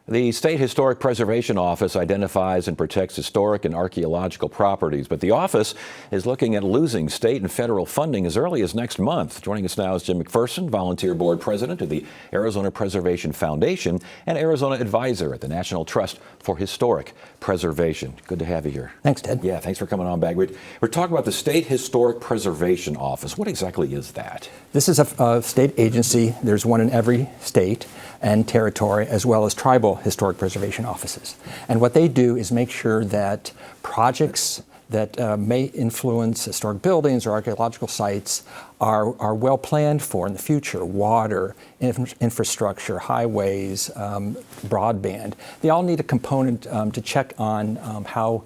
The State Historic Preservation Office identifies and protects historic and archaeological properties, but the office is looking at losing state and federal funding as early as next month. Joining us now is Jim McPherson, Volunteer Board President of the Arizona Preservation Foundation and Arizona Advisor at the National Trust for Historic Preservation. Good to have you here. Thanks, Ted. Yeah, thanks for coming on back. We're talking about the State Historic Preservation Office. What exactly is that? This is a state agency. There's one in every state and territory, as well as tribal historic preservation offices. And what they do is make sure that projects that may influence historic buildings or archaeological sites are well planned for in the future. Water, infrastructure, highways, broadband. They all need a component to check on how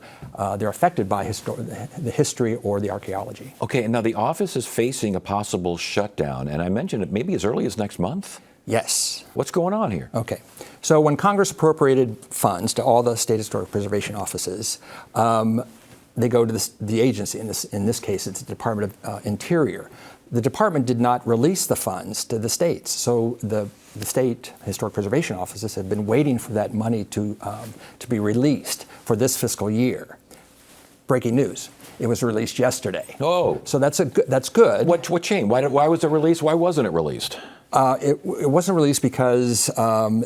they're affected by the history or the archaeology. Okay, and now the office is facing a possible shutdown, and I mentioned it maybe as early as next month? Yes. What's going on here? Okay. So when Congress appropriated funds to all the state historic preservation offices, they go to the agency. In this case, it's the Department of Interior. The department did not release the funds to the states. So the state historic preservation offices have been waiting for that money to be released for this fiscal year. Breaking news. It was released yesterday. Oh. So that's good. What changed? Why was it released? Why wasn't it released? It wasn't released because we're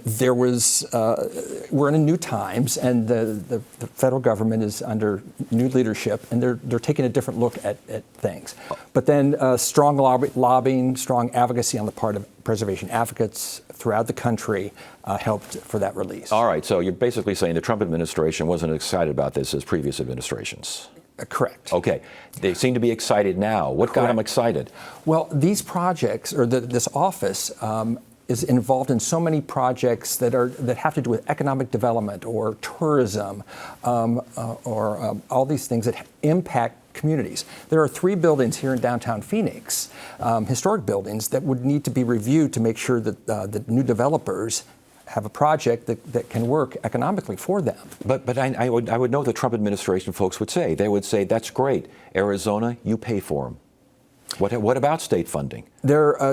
in new times, and the federal government is under new leadership, and they're taking a different look at things. But then strong lobbying, strong advocacy on the part of preservation advocates throughout the country helped for that release. All right, so you're basically saying the Trump administration wasn't excited about this as previous administrations. Correct. Okay. They seem to be excited now. What got them excited? Well, these projects, or this office, is involved in so many projects that have to do with economic development or tourism, or all these things that impact communities. There are 3 buildings here in downtown Phoenix, historic buildings, that would need to be reviewed to make sure that the new developers have a project that can work economically for them. But I would know the Trump administration folks would say. They would say, that's great. Arizona, you pay for them. What about state funding?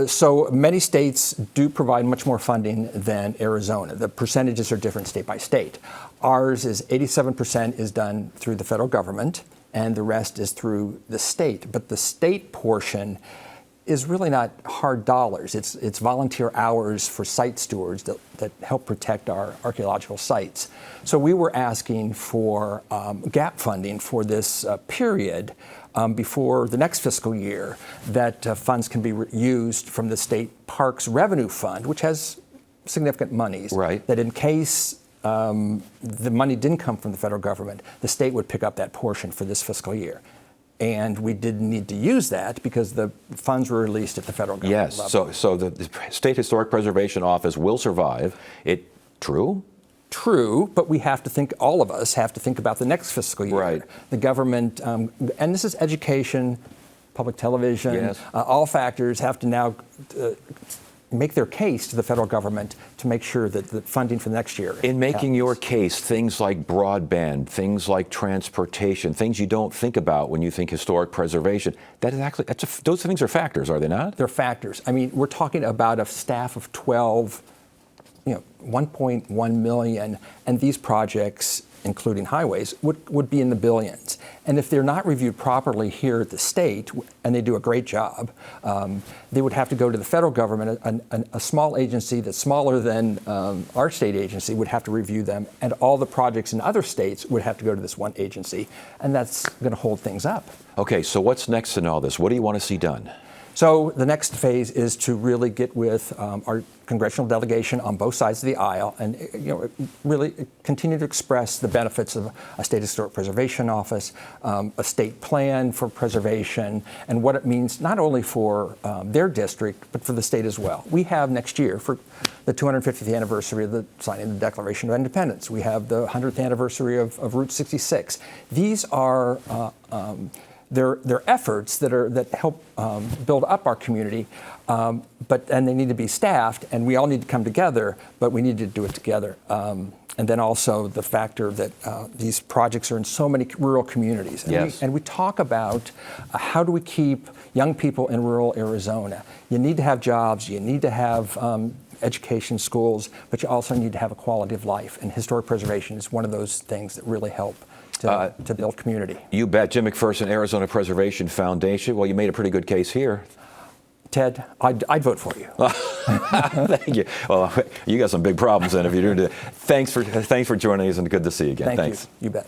So many states do provide much more funding than Arizona. The percentages are different state by state. Ours is 87% is done through the federal government, and the rest is through the state. But the state portion is really not hard dollars. It's volunteer hours for site stewards that help protect our archaeological sites. So we were asking for gap funding for this period before the next fiscal year, that funds can be used from the state parks revenue fund, which has significant monies. Right. That in case the money didn't come from the federal government, the state would pick up that portion for this fiscal year. And we didn't need to use that because the funds were released at the federal government level. Yes, so the State Historic Preservation Office will survive. True? True, but we have to think, all of us have to think about the next fiscal year. Right. The government, and this is education, public television, yes. All factors have to now make their case to the federal government to make sure that the funding for next year In making your case, things like broadband, things like transportation, things you don't think about when you think historic preservation, those things are factors, are they not? They're factors. I mean, we're talking about a staff of 12, 1.1 million, and these projects, including highways, would be in the billions. And if they're not reviewed properly here at the state, and they do a great job, they would have to go to the federal government. A small agency that's smaller than our state agency would have to review them, and all the projects in other states would have to go to this one agency, and that's going to hold things up. Okay, so what's next in all this? What do you want to see done? So the next phase is to really get with our congressional delegation on both sides of the aisle, and really continue to express the benefits of a state historic preservation office, a state plan for preservation, and what it means not only for their district but for the state as well. We have next year, for the 250th anniversary of the signing of the Declaration of Independence, we have the 100th anniversary of Route 66. These are They're efforts that help build up our community, and they need to be staffed, and we all need to come together, but we need to do it together. And then also the factor that these projects are in so many rural communities. And, yes. we talk about how do we keep young people in rural Arizona. You need to have jobs, you need to have education, schools, but you also need to have a quality of life. And historic preservation is one of those things that really help to build community. You bet. Jim McPherson, Arizona Preservation Foundation. Well, you made a pretty good case here. Ted, I'd vote for you. Thank you. Well, you got some big problems then if you're doing it. Thanks for joining us, and good to see you again. Thank Thanks. you. You bet.